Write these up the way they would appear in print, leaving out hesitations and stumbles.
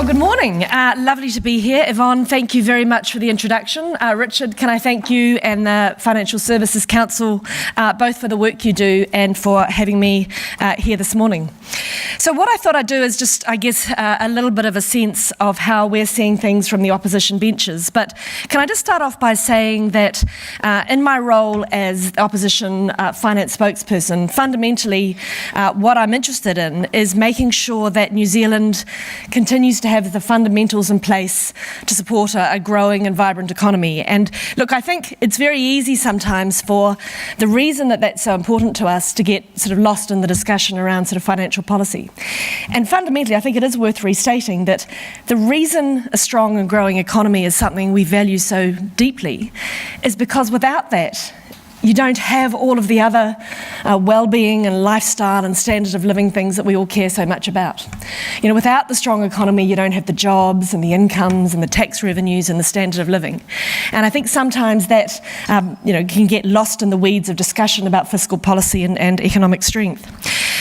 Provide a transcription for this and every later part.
Well, good morning. Lovely to be here. Yvonne, thank you very much for the introduction. Richard, can I thank you and the Financial Services Council both for the work you do and for having me here this morning. So what I thought I'd do is just, I guess, a little bit of a sense of how we're seeing things from the opposition benches. But can I just start off by saying that in my role as the opposition finance spokesperson, fundamentally what I'm interested in is making sure that New Zealand continues to have the fundamentals in place to support a growing and vibrant economy. And look, I think it's very easy sometimes for the reason that that's so important to us to get sort of lost in the discussion around sort of financial policy. And fundamentally, I think it is worth restating that the reason a strong and growing economy is something we value so deeply is because without that, you don't have all of the other well-being and lifestyle and standard of living things that we all care so much about. You know, without the strong economy, you don't have the jobs and the incomes and the tax revenues and the standard of living. And I think sometimes that, can get lost in the weeds of discussion about fiscal policy and economic strength.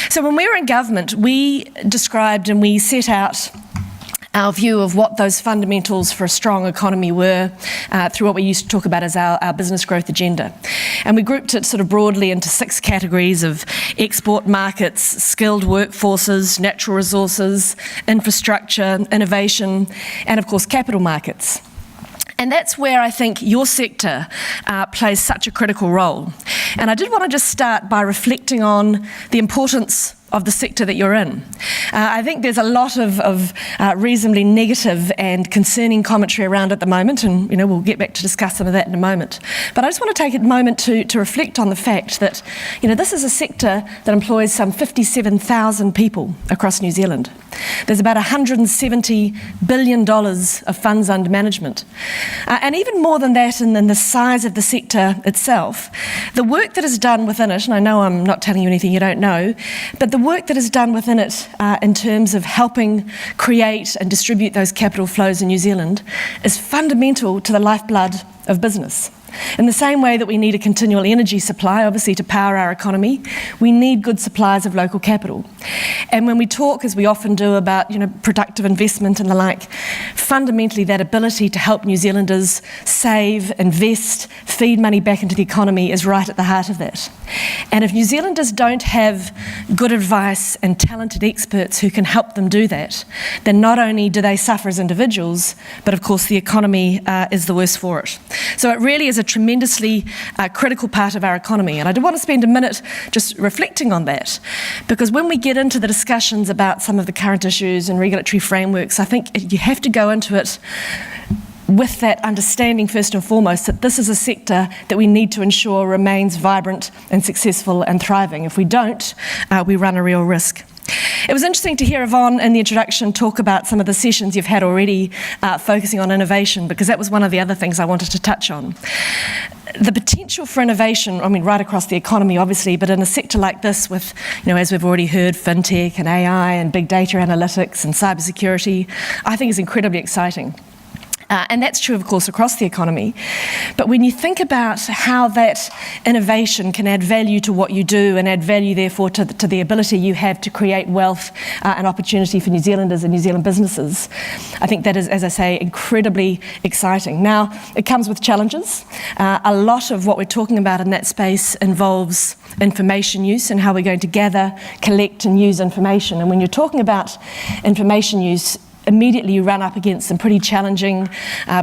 So when we were in government, we described and we set out our view of what those fundamentals for a strong economy were through what we used to talk about as our business growth agenda. And we grouped it sort of broadly into 6 categories of export markets, skilled workforces, natural resources, infrastructure, innovation, and of course capital markets. And that's where I think your sector plays such a critical role. And I did want to just start by reflecting on the importance of the sector that you're in. I think there's a lot of reasonably negative and concerning commentary around at the moment, and we'll get back to discuss some of that in a moment. But I just want to take a moment to reflect on the fact that this is a sector that employs some 57,000 people across New Zealand. There's about $170 billion of funds under management. And even more than that, and then the size of the sector itself, the work that is done within it, and I know I'm not telling you anything you don't know, but the work that is done within it in terms of helping create and distribute those capital flows in New Zealand is fundamental to the lifeblood of business. In the same way that we need a continual energy supply, obviously, to power our economy, we need good supplies of local capital. And when we talk, as we often do, about productive investment and the like, fundamentally that ability to help New Zealanders save, invest, feed money back into the economy is right at the heart of that. And if New Zealanders don't have good advice and talented experts who can help them do that, then not only do they suffer as individuals, but of course the economy is the worse for it. So it really is a tremendously critical part of our economy. And I do want to spend a minute just reflecting on that, because when we get into the discussions about some of the current issues and regulatory frameworks, I think you have to go into it with that understanding first and foremost that this is a sector that we need to ensure remains vibrant and successful and thriving. If we don't, we run a real risk. It was interesting to hear Yvonne in the introduction talk about some of the sessions you've had already focusing on innovation, because that was one of the other things I wanted to touch on. The potential for innovation, right across the economy obviously, but in a sector like this with, as we've already heard, fintech and AI and big data analytics and cybersecurity, I think is incredibly exciting. And that's true, of course, across the economy. But when you think about how that innovation can add value to what you do and add value, therefore, to the ability you have to create wealth and opportunity for New Zealanders and New Zealand businesses, I think that is, as I say, incredibly exciting. Now, it comes with challenges. A lot of what we're talking about in that space involves information use and how we're going to gather, collect and use information. And when you're talking about information use, immediately you run up against some pretty challenging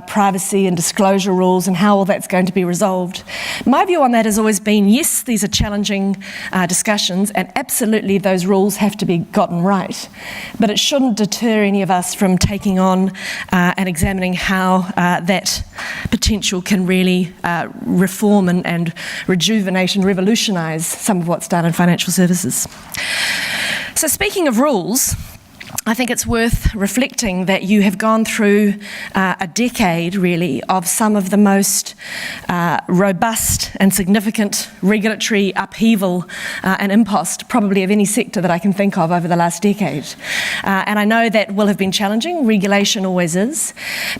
privacy and disclosure rules and how all that's going to be resolved. My view on that has always been, yes, these are challenging discussions and absolutely those rules have to be gotten right, but it shouldn't deter any of us from taking on and examining how that potential can really reform and rejuvenate and revolutionise some of what's done in financial services. So speaking of rules, I think it's worth reflecting that you have gone through a decade, really, of some of the most robust and significant regulatory upheaval and impost, probably of any sector that I can think of over the last decade. And I know that will have been challenging. Regulation always is.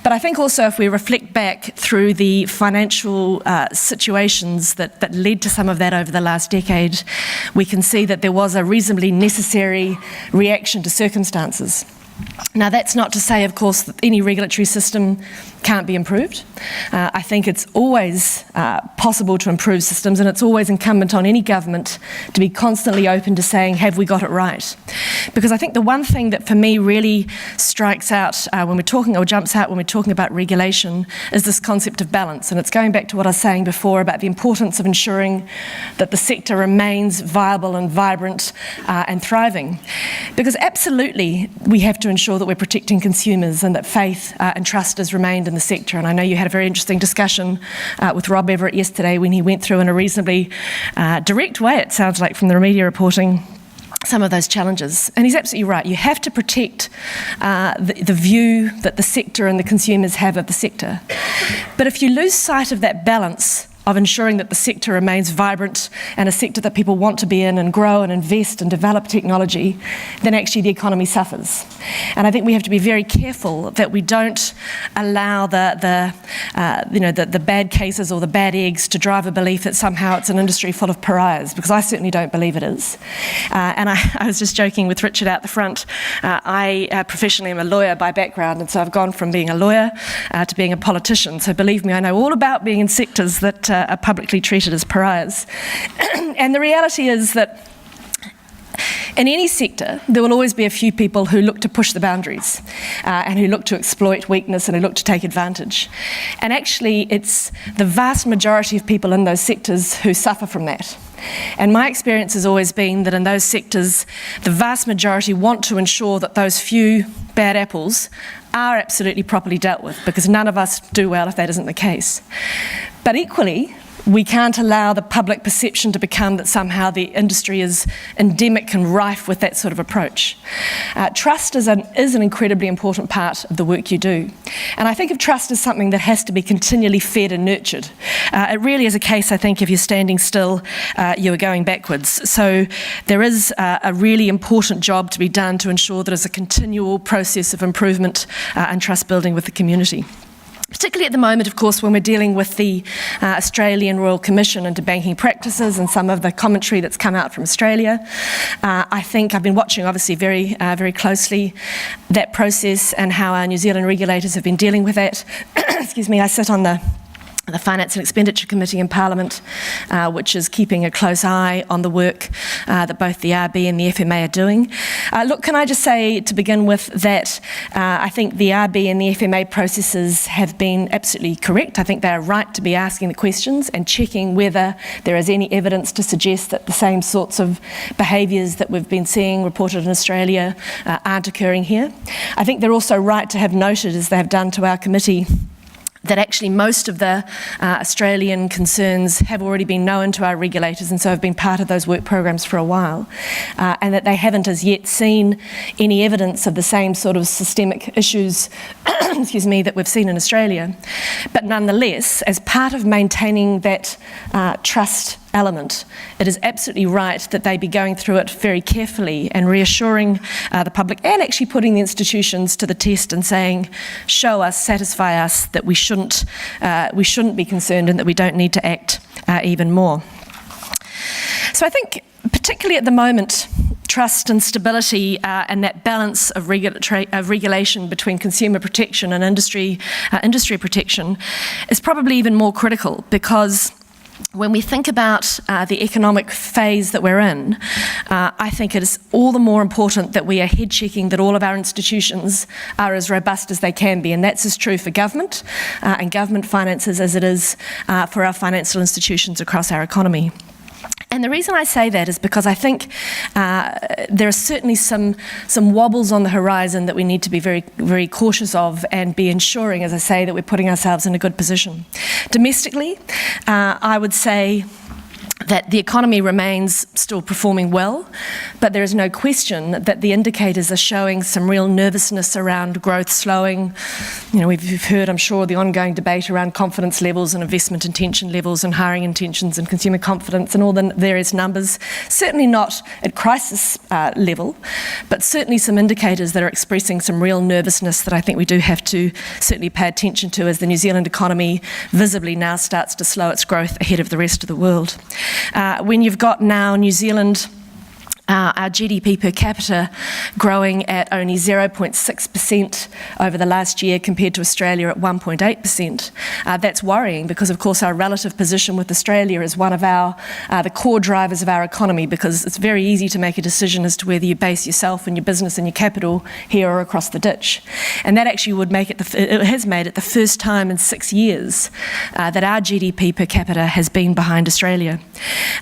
But I think also if we reflect back through the financial situations that led to some of that over the last decade, we can see that there was a reasonably necessary reaction to circumstances. Now, that's not to say, of course, that any regulatory system can't be improved. I think it's always possible to improve systems, and it's always incumbent on any government to be constantly open to saying, have we got it right? Because I think the one thing that for me really strikes out when we're talking, or jumps out when we're talking about regulation, is this concept of balance. And it's going back to what I was saying before about the importance of ensuring that the sector remains viable and vibrant and thriving. Because absolutely we have to ensure that we're protecting consumers and that faith and trust has remained in the sector. And I know you had a very interesting discussion with Rob Everett yesterday when he went through in a reasonably direct way, it sounds like, from the media reporting, some of those challenges. And he's absolutely right. You have to protect the view that the sector and the consumers have of the sector. But if you lose sight of that balance of ensuring that the sector remains vibrant and a sector that people want to be in and grow and invest and develop technology, then actually the economy suffers. And I think we have to be very careful that we don't allow the bad cases or the bad eggs to drive a belief that somehow it's an industry full of pariahs, because I certainly don't believe it is. And I was just joking with Richard out the front. I professionally am a lawyer by background, and so I've gone from being a lawyer to being a politician. So believe me, I know all about being in sectors that are publicly treated as pariahs. And the reality is that in any sector, there will always be a few people who look to push the boundaries and who look to exploit weakness and who look to take advantage. And actually, it's the vast majority of people in those sectors who suffer from that. And my experience has always been that in those sectors, the vast majority want to ensure that those few bad apples are absolutely properly dealt with, because none of us do well if that isn't the case. But equally, we can't allow the public perception to become that somehow the industry is endemic and rife with that sort of approach. Trust is an incredibly important part of the work you do. And I think of trust as something that has to be continually fed and nurtured. It really is a case, I think, if you're standing still, you are going backwards. So there is a really important job to be done to ensure that there's a continual process of improvement and trust building with the community. Particularly at the moment, of course, when we're dealing with the Australian Royal Commission into banking practices and some of the commentary that's come out from Australia. I think I've been watching, obviously, very closely that process and how our New Zealand regulators have been dealing with that. Excuse me, I sit on the Finance and Expenditure Committee in Parliament, which is keeping a close eye on the work that both the RB and the FMA are doing. Look, can I just say to begin with that I think the RB and the FMA processes have been absolutely correct. I think they are right to be asking the questions and checking whether there is any evidence to suggest that the same sorts of behaviours that we've been seeing reported in Australia aren't occurring here. I think they're also right to have noted, as they have done to our committee, that actually most of the Australian concerns have already been known to our regulators and so have been part of those work programs for a while, and that they haven't as yet seen any evidence of the same sort of systemic issues excuse me, that we've seen in Australia. But nonetheless, as part of maintaining that trust element, it is absolutely right that they be going through it very carefully and reassuring the public, and actually putting the institutions to the test and saying, show us, satisfy us that we shouldn't be concerned and that we don't need to act even more. So I think, particularly at the moment, trust and stability and that balance of regulation between consumer protection and industry protection is probably even more critical, because when we think about the economic phase that we're in, I think it is all the more important that we are head checking that all of our institutions are as robust as they can be, and that's as true for government and government finances as it is for our financial institutions across our economy. And the reason I say that is because I think there are certainly some wobbles on the horizon that we need to be very, very cautious of and be ensuring, as I say, that we're putting ourselves in a good position. Domestically, I would say that the economy remains still performing well, but there is no question that the indicators are showing some real nervousness around growth slowing. You know, we've heard, I'm sure, the ongoing debate around confidence levels and investment intention levels and hiring intentions and consumer confidence and all the various numbers. Certainly not at crisis level, but certainly some indicators that are expressing some real nervousness that I think we do have to certainly pay attention to as the New Zealand economy visibly now starts to slow its growth ahead of the rest of the world. When you've got now New Zealand our GDP per capita growing at only 0.6% over the last year compared to Australia at 1.8%. That's worrying because, of course, our relative position with Australia is one of the core drivers of our economy, because it's very easy to make a decision as to whether you base yourself and your business and your capital here or across the ditch. And that actually would make it, it has made it the first time in 6 years that our GDP per capita has been behind Australia.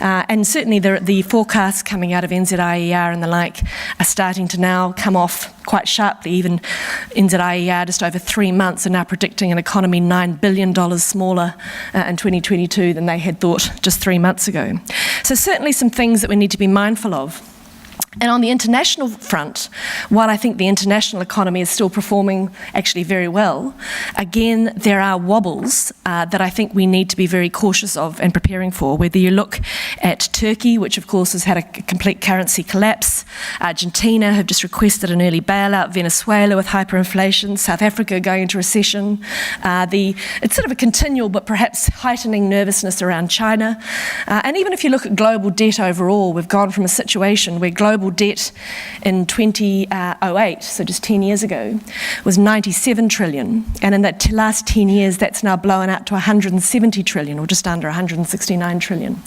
And certainly the forecasts coming out of NZIER and the like are starting to now come off quite sharply. Even NZIER, just over 3 months, are now predicting an economy $9 billion smaller in 2022 than they had thought just 3 months ago. So certainly some things that we need to be mindful of. And on the international front, while I think the international economy is still performing actually very well, again, there are wobbles that I think we need to be very cautious of and preparing for. Whether you look at Turkey, which of course has had a complete currency collapse, Argentina have just requested an early bailout, Venezuela with hyperinflation, South Africa going into recession, it's sort of a continual but perhaps heightening nervousness around China. And even if you look at global debt overall, we've gone from a situation where global debt in 2008, so just 10 years ago, was 97 trillion, and in that last 10 years that's now blown out to 170 trillion, or just under 169 trillion.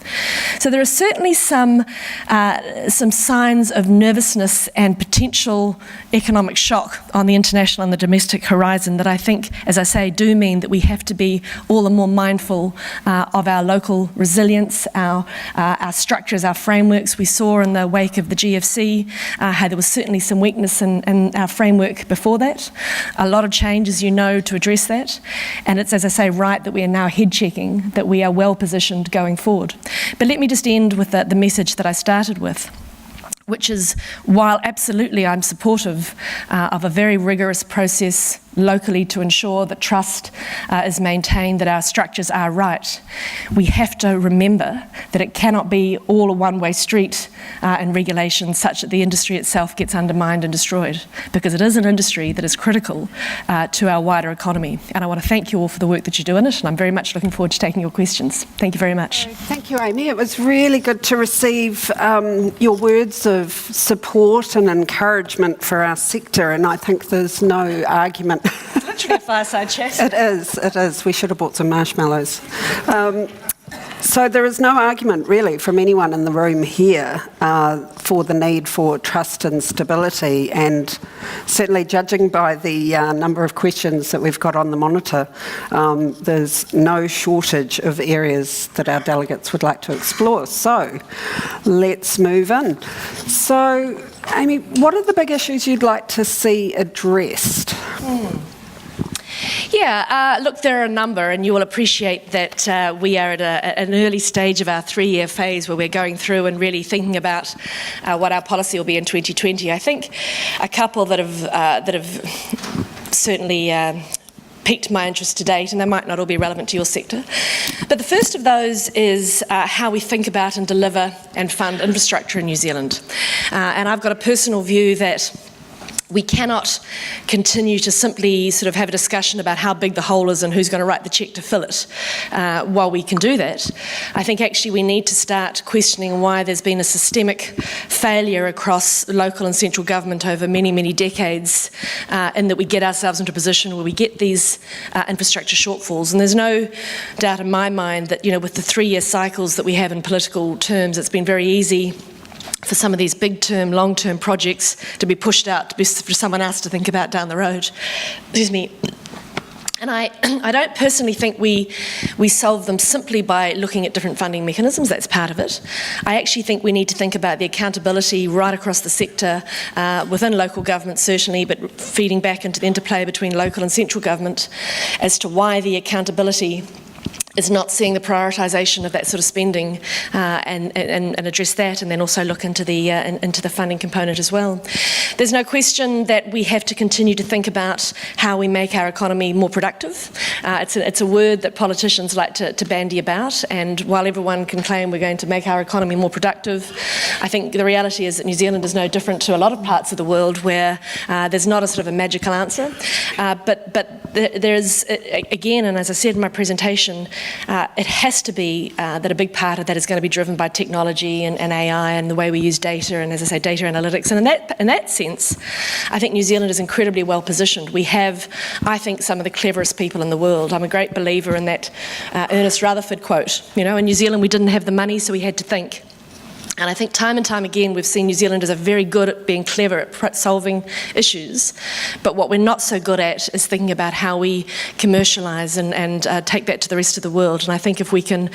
So there are certainly some signs of nervousness and potential economic shock on the international and the domestic horizon that I think, as I say, do mean that we have to be all the more mindful of our local resilience, our structures, our frameworks. We saw in the wake of the GFC how there was certainly some weakness in our framework before that. A lot of change, as you know, to address that. And it's, as I say, right that we are now head checking that we are well positioned going forward. But let me just end with the message that I started with, which is, while absolutely I'm supportive of a very rigorous process locally to ensure that trust is maintained, that our structures are right, we have to remember that it cannot be all a one-way street in regulation such that the industry itself gets undermined and destroyed, because it is an industry that is critical to our wider economy. And I want to thank you all for the work that you do in it, and I'm very much looking forward to taking your questions. Thank you very much. Thank you, Amy. It was really good to receive your words of support and encouragement for our sector, and I think there's no argument. Literally a fireside chat. It is. We should have bought some marshmallows. So there is no argument really from anyone in the room here for the need for trust and stability, and certainly judging by the number of questions that we've got on the monitor, there's no shortage of areas that our delegates would like to explore. So let's move in. So Amy, what are the big issues you'd like to see addressed? Yeah, look, there are a number, and you will appreciate that we are at an early stage of our 3-year phase where we're going through and really thinking about what our policy will be in 2020. I think a couple that have certainly piqued my interest to date, and they might not all be relevant to your sector. But the first of those is how we think about and deliver and fund infrastructure in New Zealand. And I've got a personal view that we cannot continue to simply sort of have a discussion about how big the hole is and who's going to write the cheque to fill it while we can do that. I think actually we need to start questioning why there's been a systemic failure across local and central government over many, many decades in that we get ourselves into a position where we get these infrastructure shortfalls. And there's no doubt in my mind that, you know, with the 3-year cycles that we have in political terms, it's been very easy for some of these big-term, long-term projects to be pushed out for someone else to think about down the road. Excuse me. And I don't personally think we solve them simply by looking at different funding mechanisms. That's part of it. I actually think we need to think about the accountability right across the sector, within local government certainly, but feeding back into the interplay between local and central government as to why the accountability is not seeing the prioritisation of that sort of spending and address that, and then also look into the funding component as well. There's no question that we have to continue to think about how we make our economy more productive. It's a word that politicians like to bandy about, and while everyone can claim we're going to make our economy more productive, I think the reality is that New Zealand is no different to a lot of parts of the world where there's not a sort of a magical answer. But there is, again, and as I said in my presentation, it has to be that a big part of that is going to be driven by technology and AI and the way we use data and, as I say, data analytics. And in that sense, I think New Zealand is incredibly well positioned. We have, I think, some of the cleverest people in the world. I'm a great believer in that Ernest Rutherford quote. You know, in New Zealand we didn't have the money, so we had to think. And I think time and time again we've seen New Zealanders are very good at being clever at solving issues, but what we're not so good at is thinking about how we commercialise and take that to the rest of the world. And I think if we can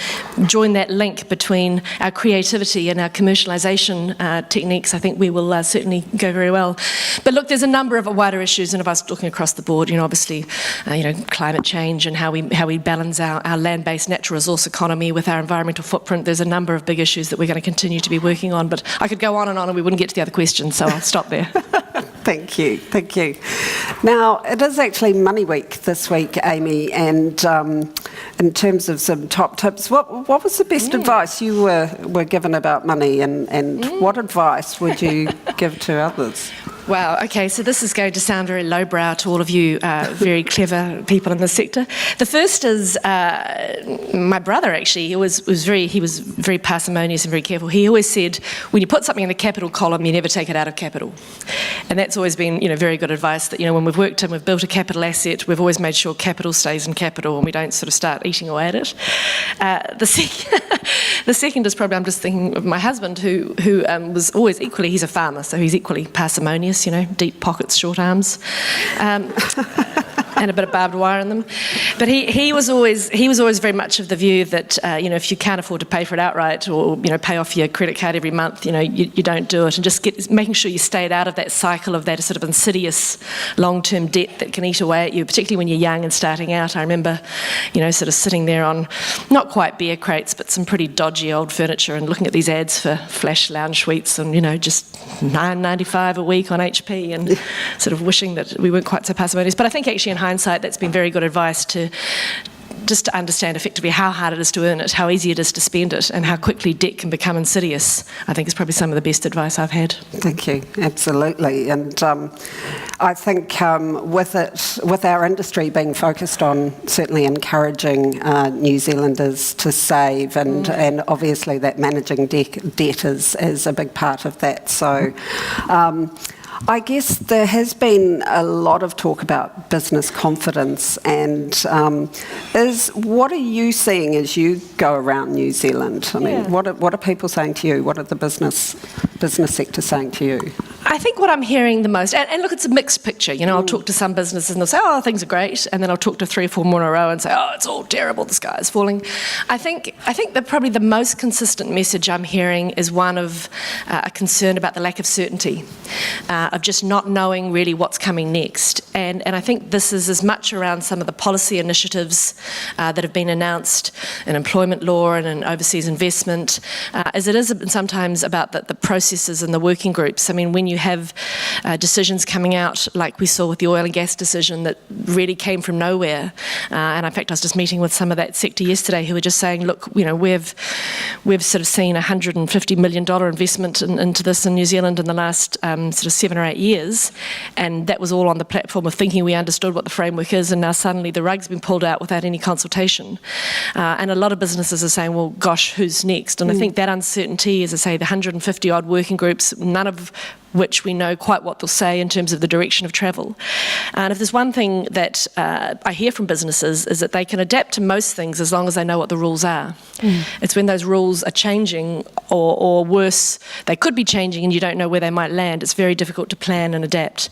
join that link between our creativity and our commercialisation techniques, I think we will certainly go very well. But look, there's a number of wider issues, and if I was looking across the board, obviously, climate change and how we balance our land-based natural resource economy with our environmental footprint. There's a number of big issues that we're going to continue to be working on, but I could go on and we wouldn't get to the other questions, so I'll stop there. Thank you. Now, it is actually Money Week this week, Amy, and in terms of some top tips, what was the best advice you were given about money, and what advice would you give to others? Wow, okay, so this is going to sound very lowbrow to all of you very clever people in the sector. The first is my brother, actually. He was very parsimonious and very careful. He always said, when you put something in the capital column, you never take it out of capital. And that's always been, very good advice, that, when we've worked and we've built a capital asset, we've always made sure capital stays in capital and we don't sort of start eating away at it. The second is probably, I'm just thinking of my husband, who was always equally, he's a farmer, so he's equally parsimonious, deep pockets, short arms, and a bit of barbed wire in them. But he was always very much of the view that, if you can't afford to pay for it outright or, pay off your credit card every month, you don't do it, and just making sure you stayed out of that cycle of that sort of insidious long-term debt that can eat away at you, particularly when you're young and starting out. I remember, sort of sitting there on, not quite beer crates, but some pretty dodgy old furniture and looking at these ads for flash lounge suites and, just $9.95 a week on HP and sort of wishing that we weren't quite so parsimonious. But I think actually in hindsight that's been very good advice to understand effectively how hard it is to earn it, how easy it is to spend it, and how quickly debt can become insidious. I think is probably some of the best advice I've had. Thank you, absolutely. And I think with our industry being focused on certainly encouraging New Zealanders to save, and obviously that managing debt is a big part of that. So I guess there has been a lot of talk about business confidence, and what are you seeing as you go around New Zealand? I mean, what are people saying to you? What are the business sector saying to you? I think what I'm hearing the most, and look, it's a mixed picture. I'll talk to some businesses and they'll say, oh, things are great, and then I'll talk to 3 or 4 more in a row and say, oh, it's all terrible, the sky is falling. I think that probably the most consistent message I'm hearing is one of a concern about the lack of certainty, of just not knowing really what's coming next. And I think this is as much around some of the policy initiatives that have been announced in employment law and in overseas investment, as it is sometimes about the processes and the working groups. I mean, when you have decisions coming out like we saw with the oil and gas decision that really came from nowhere, and in fact I was just meeting with some of that sector yesterday who were just saying, look, we've sort of seen $150 million investment into this in New Zealand in the last sort of 7 or 8 years, and that was all on the platform of thinking we understood what the framework is, and now suddenly the rug's been pulled out without any consultation. And a lot of businesses are saying, well, gosh, who's next? And I think that uncertainty, as I say, the 150 odd working groups, none of which we know quite what they'll say in terms of the direction of travel. And if there's one thing that I hear from businesses is that they can adapt to most things as long as they know what the rules are. It's when those rules are changing, or worse, they could be changing and you don't know where they might land, it's very difficult to plan and adapt.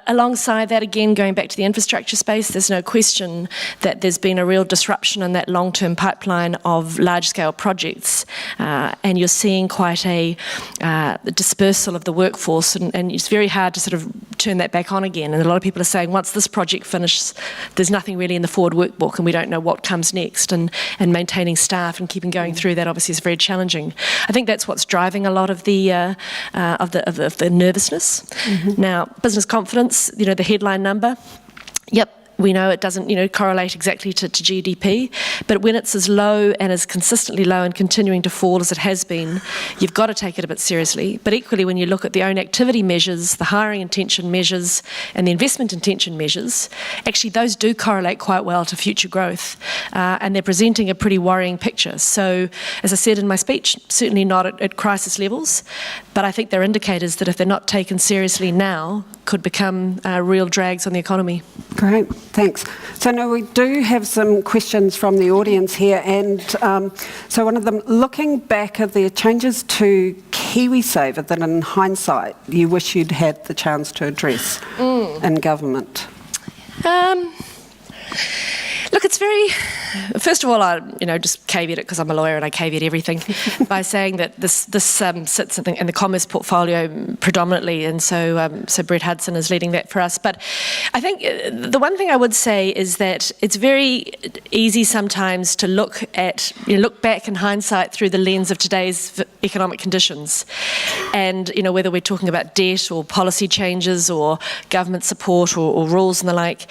Alongside that, again, going back to the infrastructure space, there's no question that there's been a real disruption in that long-term pipeline of large-scale projects, and you're seeing quite a dispersal of the workforce, and it's very hard to sort of turn that back on again. And a lot of people are saying once this project finishes, there's nothing really in the forward workbook and we don't know what comes next, and maintaining staff and keeping going through that obviously is very challenging. I think that's what's driving a lot of the nervousness. Now, business confidence, the headline number, yep, we know it doesn't, correlate exactly to GDP, but when it's as low and as consistently low and continuing to fall as it has been, you've got to take it a bit seriously. But equally, when you look at the own activity measures, the hiring intention measures, and the investment intention measures, actually those do correlate quite well to future growth, and they're presenting a pretty worrying picture. So, as I said in my speech, certainly not at crisis levels, but I think they're indicators that if they're not taken seriously now, could become real drags on the economy. Great, thanks. So now we do have some questions from the audience here, and so one of them, looking back at the changes to KiwiSaver that in hindsight you wish you'd had the chance to address in government. Look, it's very... First of all, I just caveat it because I'm a lawyer and I caveat everything by saying that this sits in the commerce portfolio predominantly, and so Brett Hudson is leading that for us. But I think the one thing I would say is that it's very easy sometimes to look back in hindsight through the lens of today's economic conditions, and whether we're talking about debt or policy changes or government support or rules and the like,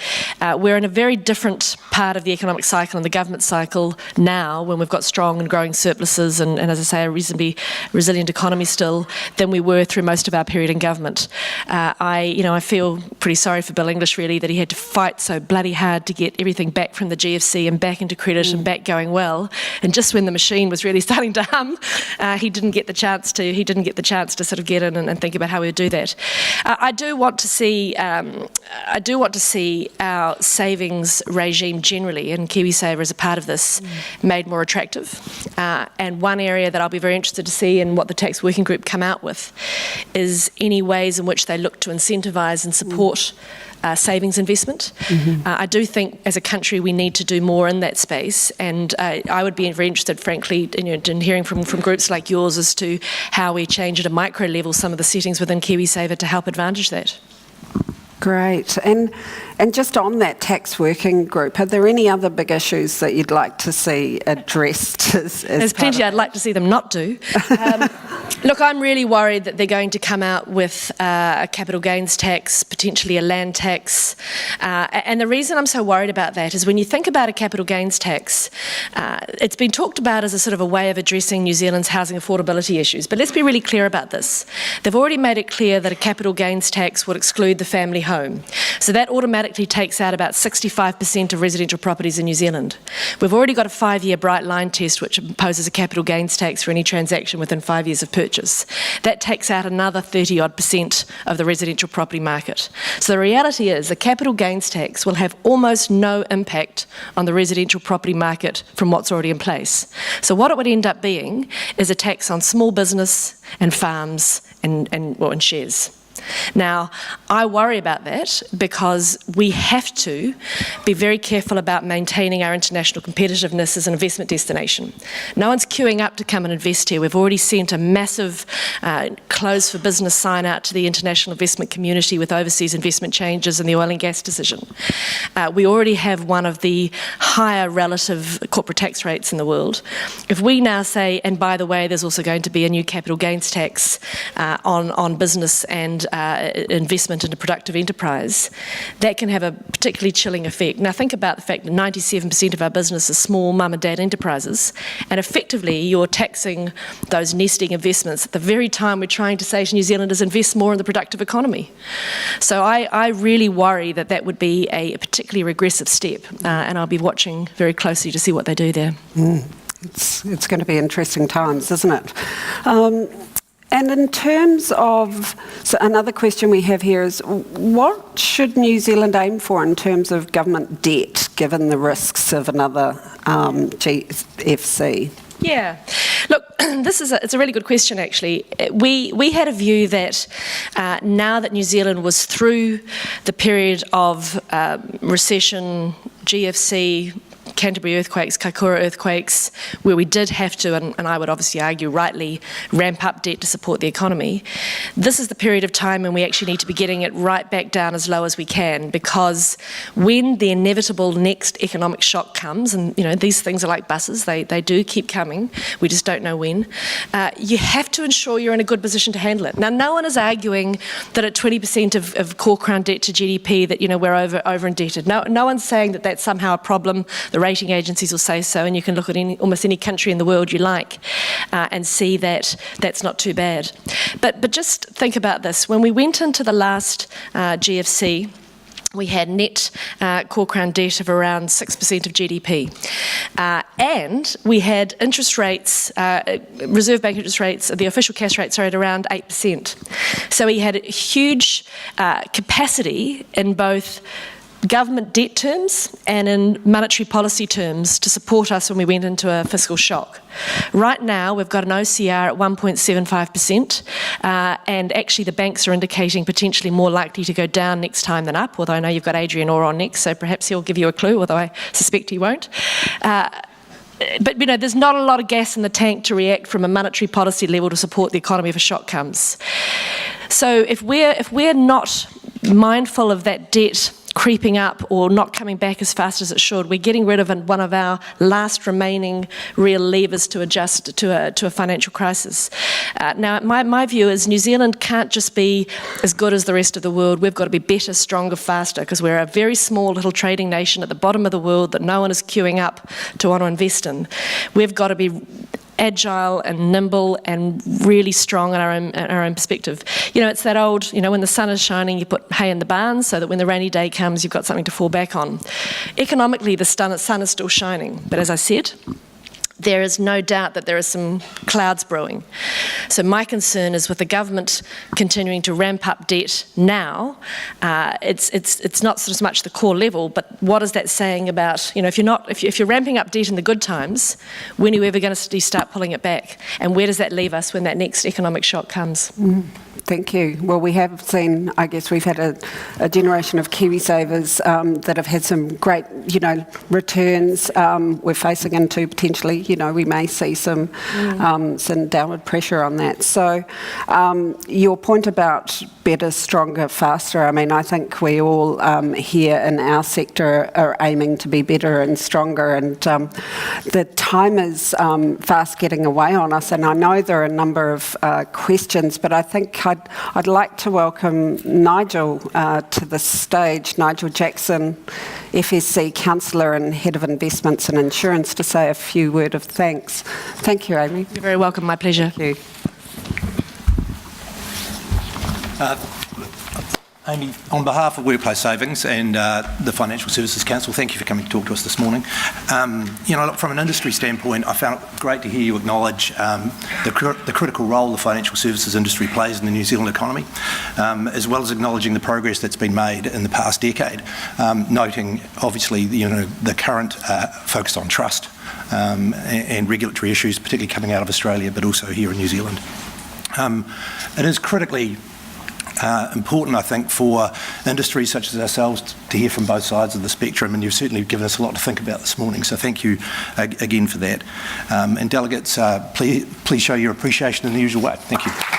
we're in a very different part of the economic cycle and the government cycle now, when we've got strong and growing surpluses and as I say, a reasonably resilient economy still, than we were through most of our period in government. I feel pretty sorry for Bill English, really, that he had to fight so bloody hard to get everything back from the GFC and back into credit and back going well. And just when the machine was really starting to hum, he didn't get the chance to sort of get in and think about how we would do that. I do want to see our savings regime generally, and KiwiSaver as a part of this, made more attractive. And one area that I'll be very interested to see in what the tax working group come out with is any ways in which they look to incentivise and support savings investment. I do think as a country we need to do more in that space, and I would be very interested, frankly, in hearing from groups like yours as to how we change at a micro level some of the settings within KiwiSaver to help advantage that. Great. And just on that tax working group, are there any other big issues that you'd like to see addressed? There's plenty I'd like to see them not do. Look, I'm really worried that they're going to come out with a capital gains tax, potentially a land tax. And the reason I'm so worried about that is when you think about a capital gains tax, it's been talked about as a sort of a way of addressing New Zealand's housing affordability issues. But let's be really clear about this. They've already made it clear that a capital gains tax would exclude the family home. So that automatically takes out about 65% of residential properties in New Zealand. We've already got a 5-year bright line test which imposes a capital gains tax for any transaction within 5 years of purchase. That takes out another 30-odd% of the residential property market. So the reality is a capital gains tax will have almost no impact on the residential property market from what's already in place. So what it would end up being is a tax on small business and farms and shares. Now, I worry about that because we have to be very careful about maintaining our international competitiveness as an investment destination. No one's queuing up to come and invest here. We've already sent a massive close for business sign out to the international investment community with overseas investment changes and the oil and gas decision. We already have one of the higher relative corporate tax rates in the world. If we now say, and by the way, there's also going to be a new capital gains tax on business and investment into productive enterprise, that can have a particularly chilling effect. Now think about the fact that 97% of our business is small mum and dad enterprises, and effectively you're taxing those nesting investments at the very time we're trying to say to New Zealanders invest more in the productive economy. So I really worry that that would be a particularly regressive step, and I'll be watching very closely to see what they do there. It's going to be interesting times, isn't it? And in terms of, so another question we have here is, what should New Zealand aim for in terms of government debt, given the risks of another GFC? Yeah, look, it's a really good question actually. We had a view that now that New Zealand was through the period of recession, GFC, Canterbury earthquakes, Kaikoura earthquakes, where we did have to, and I would obviously argue rightly, ramp up debt to support the economy. This is the period of time when we actually need to be getting it right back down as low as we can, because when the inevitable next economic shock comes, and these things are like buses, they do keep coming, we just don't know when, you have to ensure you're in a good position to handle it. Now, no one is arguing that at 20% of core crown debt to GDP that we're over indebted. No one's saying that that's somehow a problem. The rating agencies will say so, and you can look at almost any country in the world you like and see that that's not too bad. But just think about this. When we went into the last GFC, we had net core crown debt of around 6% of GDP. And we had interest rates, Reserve Bank interest rates, the official cash rates are at around 8%. So we had a huge capacity in both government debt terms and in monetary policy terms to support us when we went into a fiscal shock. Right now, we've got an OCR at 1.75%, and actually the banks are indicating potentially more likely to go down next time than up, although I know you've got Adrian Orr on next, so perhaps he'll give you a clue, although I suspect he won't. But there's not a lot of gas in the tank to react from a monetary policy level to support the economy if a shock comes. So if we're not mindful of that debt creeping up or not coming back as fast as it should, we're getting rid of one of our last remaining real levers to adjust to a financial crisis. Now, my view is New Zealand can't just be as good as the rest of the world. We've got to be better, stronger, faster, because we're a very small little trading nation at the bottom of the world that no one is queuing up to want to invest in. We've got to be agile and nimble and really strong in our own perspective. It's that old, when the sun is shining, you put hay in the barn so that when the rainy day comes, you've got something to fall back on. Economically, the sun is still shining, but as I said, there is no doubt that there are some clouds brewing. So my concern is with the government continuing to ramp up debt now, it's not so much the core level, but what is that saying about, if you're ramping up debt in the good times, when are you ever going to start pulling it back? And where does that leave us when that next economic shock comes? Thank you. Well, we have seen, I guess we've had a generation of Kiwi savers that have had some great, returns. We're facing into potentially, we may see some downward pressure on that. So your point about better, stronger, faster, I think we all here in our sector are aiming to be better and stronger, and the time is fast getting away on us, and I know there are a number of questions, but I think I'd like to welcome Nigel to the stage, Nigel Jackson, FSC Councillor and Head of Investments and Insurance, to say a few words of thanks. Thank you, Amy. You're very welcome, my pleasure. Thank you. Amy, on behalf of Workplace Savings and the Financial Services Council, thank you for coming to talk to us this morning. Look, from an industry standpoint, I found it great to hear you acknowledge the critical role the financial services industry plays in the New Zealand economy, as well as acknowledging the progress that's been made in the past decade, noting obviously the current focus on trust and regulatory issues, particularly coming out of Australia, but also here in New Zealand. It is critically important, I think, for industries such as ourselves to hear from both sides of the spectrum, and you've certainly given us a lot to think about this morning, so thank you again for that. And delegates, please show your appreciation in the usual way. Thank you.